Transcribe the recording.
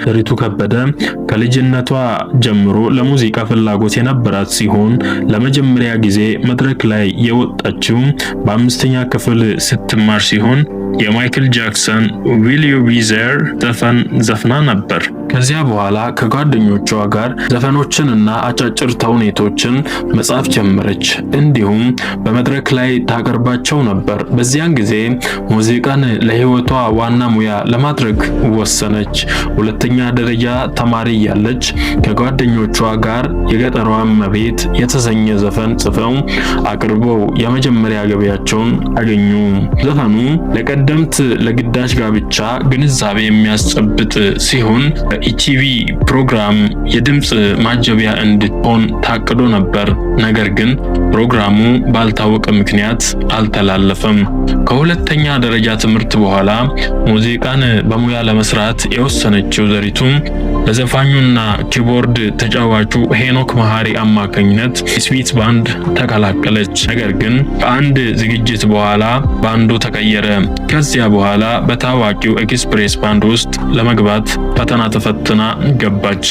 ዘሪቱ ከበደ ከልጅነቷ ጀምሮ ለሙዚቃ ፍላጎት የነበራት ሲሆን ለመጀመሪያ ጊዜ መድረክ ላይ የወጣችው በ5ኛ ክፍል ስትማር ሲሆን የማይክል ጃክሰን ዊል ዩ ቢ ዜር ዘፈን ዘፍና ነበር። ከዚያ በኋላ ከጓደኞቿ ጋር ዘፈኖችንና አጫጭር ተውኔቶችን መጻፍ ጀመረች። እንዲሁም በመድረክ ላይ ታቀርባቸው ነበር። በዚያን ጊዜ ሙዚቃን ለህይወቷ ዋና ሙያ ለማድረግ ወሰነች። ሁለተኛ ደረጃ ተማሪ ያለች ከጓደኞቿ ጋር የገጠሯ እመቤት የተሰኘ ዘፈን ጽፈው አቅርበው የመጀመሪያ ገቢያቸውን አገኙ። ዘፈኑ ለቀደምት ለግዳጅ ጋብቻ ግንዛቤ የሚያስጨብጥ ሲሆን ኢቲቪ ፕሮግራም የድምጽ ማጀቢያ እንድትሆን ታቅዶ ነበር። ነገር ግን ፕሮግራሙ ባልታወቀ ምክንያት አልተላለፈም። ከሁለተኛ ደረጃ ትምህርት በኋላ ሙዚቃን በሙያ ለመስራት የወሰነችው ዘሪቱ ለዘፋኙና ኪቦርድ ተጫዋቹ ሄኖክ መሐሪ አማካኝነት ስዊት ባንድ ተቀላቀለች። ነገር ግን ከአንድ ዝግጅት በኋላ ባንዱ ተቀየረ። ከዚያ በኋላ በታዋቂው ኤክስፕሬስ ባንድ ውስጥ ለመግባት ፈተና ተፈትና ገባች።